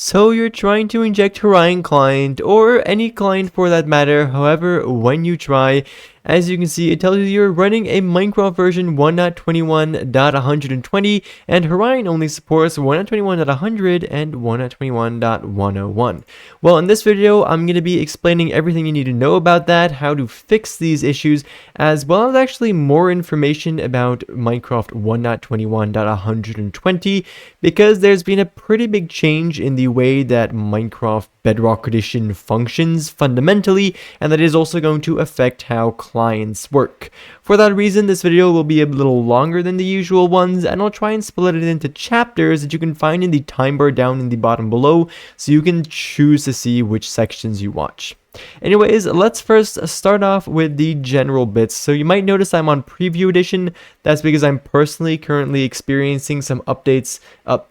So you're trying to inject Horion Client, or any client for that matter, however, when you try, as you can see, it tells you you're running a Minecraft version 1.21.120, and Horion only supports 1.21.100 and 1.21.101. Well, in this video, I'm going to be explaining everything you need to know about that, how to fix these issues, as well as actually more information about Minecraft 1.21.120, because there's been a pretty big change in the way that Minecraft Bedrock Edition functions fundamentally, and that is also going to affect how clients work. For that reason, this video will be a little longer than the usual ones, and I'll try and split it into chapters that you can find in the time bar down in the bottom below, so you can choose to see which sections you watch. Anyways, let's first start off with the general bits. So you might notice I'm on preview edition. That's because I'm personally currently experiencing some updates,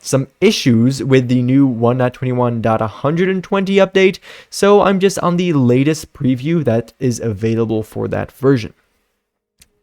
some issues with the new 1.21.120 update. So I'm just on the latest preview that is available for that version.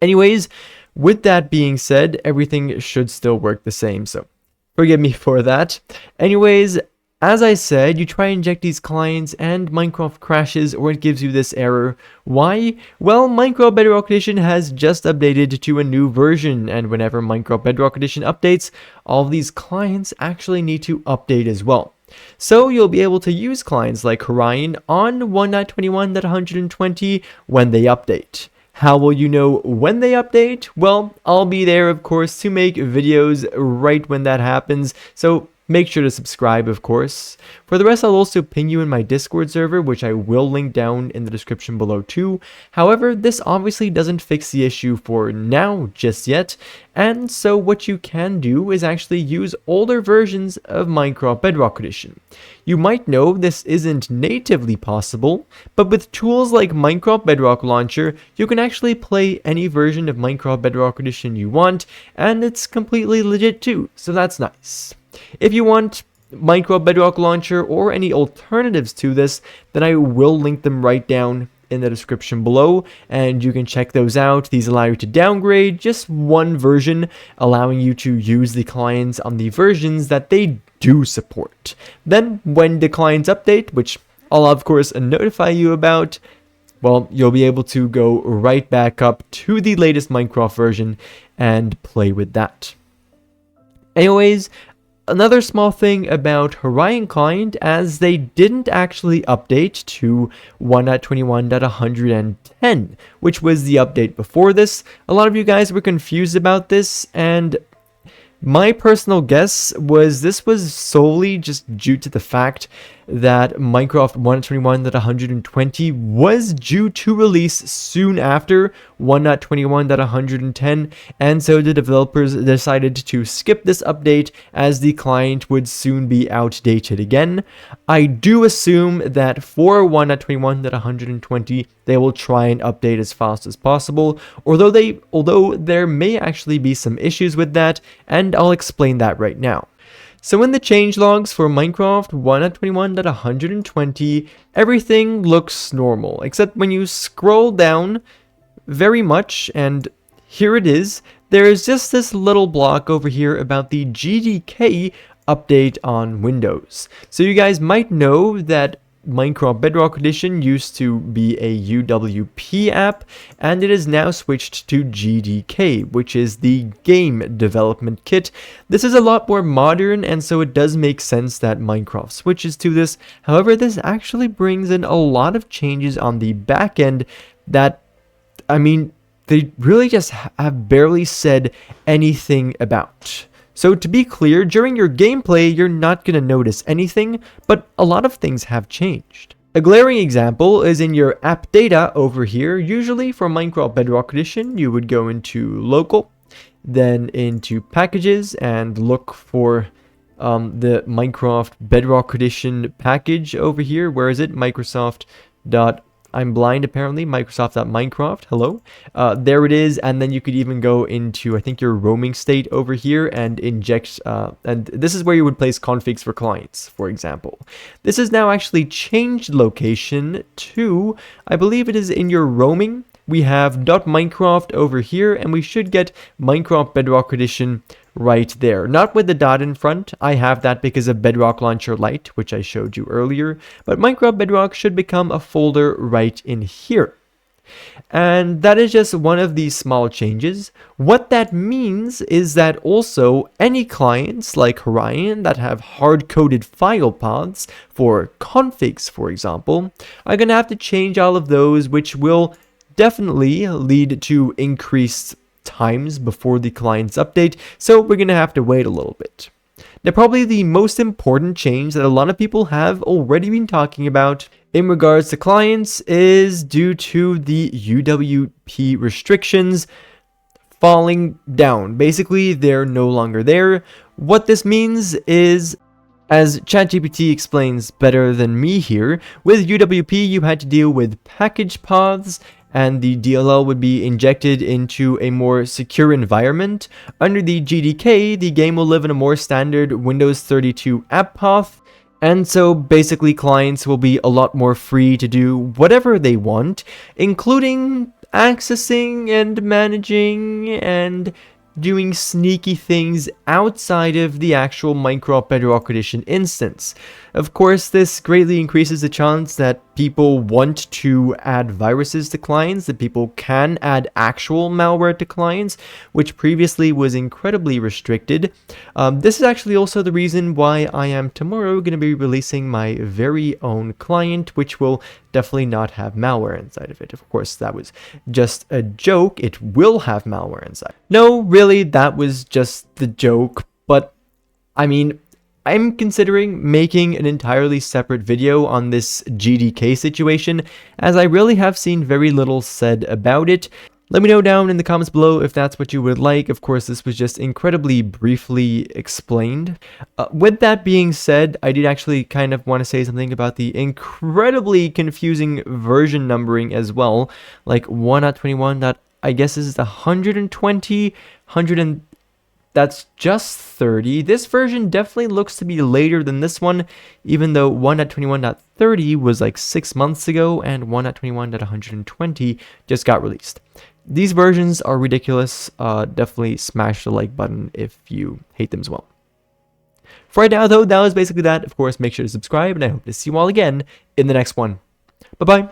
Anyways, with that being said, everything should still work the same, so forgive me for that. Anyways, as I said, you try to inject these clients and Minecraft crashes or it gives you this error. Why? Well, Minecraft Bedrock Edition has just updated to a new version, and whenever Minecraft Bedrock Edition updates, all of these clients actually need to update as well. So you'll be able to use clients like Horion on 1.21.120 when they update. How will you know when they update? Well, I'll be there, of course, to make videos right when that happens, so make sure to subscribe, of course. For the rest, I'll also ping you in my Discord server, which I will link down in the description below too. However, this obviously doesn't fix the issue for now just yet, and so what you can do is actually use older versions of Minecraft Bedrock Edition. You might know this isn't natively possible, but with tools like Minecraft Bedrock Launcher, you can actually play any version of Minecraft Bedrock Edition you want, and it's completely legit too, so that's nice. If you want Minecraft Bedrock Launcher or any alternatives to this, then I will link them right down in the description below, and you can check those out. These allow you to downgrade just one version, allowing you to use the clients on the versions that they do support. Then when the clients update, which I'll of course notify you about, well, you'll be able to go right back up to the latest Minecraft version and play with that. Anyways, another small thing about Horion Client, as they didn't actually update to 1.21.110, which was the update before this. A lot of you guys were confused about this, and my personal guess was this was solely just due to the fact that Minecraft 1.21.120 was due to release soon after 1.21.110, and so the developers decided to skip this update as the client would soon be outdated again. I do assume that for 1.21.120 they will try and update as fast as possible, although there may actually be some issues with that, and I'll explain that right now. So in the changelogs for Minecraft 1.21.120, everything looks normal, except when you scroll down very much, and here it is, there is just this little block over here about the GDK update on Windows. So you guys might know that Minecraft Bedrock Edition used to be a UWP app, and it is now switched to GDK, which is the Game Development Kit. This is a lot more modern, and so it does make sense that Minecraft switches to this. However, this actually brings in a lot of changes on the back end that, I mean, they really just have barely said anything about. So to be clear, during your gameplay, you're not going to notice anything, but a lot of things have changed. A glaring example is in your app data over here. Usually for Minecraft Bedrock Edition, you would go into local, then into packages and look for the Minecraft Bedrock Edition package over here. Where is it? I'm blind apparently, Microsoft.Minecraft, hello. There it is, and then you could even go into, I think, your roaming state over here and inject, and this is where you would place configs for clients, for example. This is now actually changed location to, I believe it is in your roaming, we have .minecraft over here, and we should get Minecraft Bedrock Edition right there. Not with the dot in front. I have that because of Bedrock Launcher Lite, which I showed you earlier, but Minecraft Bedrock should become a folder right in here. And that is just one of these small changes. What that means is that also any clients like Horion that have hard-coded file paths for configs, for example, are going to have to change all of those, which will definitely lead to increased times before the clients update, so we're going to have to wait a little bit. Now, probably the most important change that a lot of people have already been talking about in regards to clients is due to the UWP restrictions falling down. Basically, they're no longer there. What this means is, as ChatGPT explains better than me here, with UWP you had to deal with package paths, and the DLL would be injected into a more secure environment. Under the GDK, the game will live in a more standard Windows 32 app path, and so basically clients will be a lot more free to do whatever they want, including accessing and managing and doing sneaky things outside of the actual Minecraft Bedrock Edition instance. Of course, this greatly increases the chance that people want to add viruses to clients, that people can add actual malware to clients, which previously was incredibly restricted. This is actually also the reason why I am tomorrow going to be releasing my very own client, which will definitely not have malware inside of it. Of course, that was just a joke. It will have malware inside. No, really, that was just the joke, but I mean, I'm considering making an entirely separate video on this GDK situation, as I really have seen very little said about it. Let me know down in the comments below if that's what you would like. Of course, this was just incredibly briefly explained. With that being said, I did actually kind of want to say something about the incredibly confusing version numbering as well. Like 1.21. I guess is the 120, that's just 30. This version definitely looks to be later than this one, even though 1.21.30 was like 6 months ago and 1.21.120 just got released. These versions are ridiculous. Definitely smash the like button if you hate them as well. For right now, though, that was basically that. Of course, make sure to subscribe, and I hope to see you all again in the next one. Bye-bye.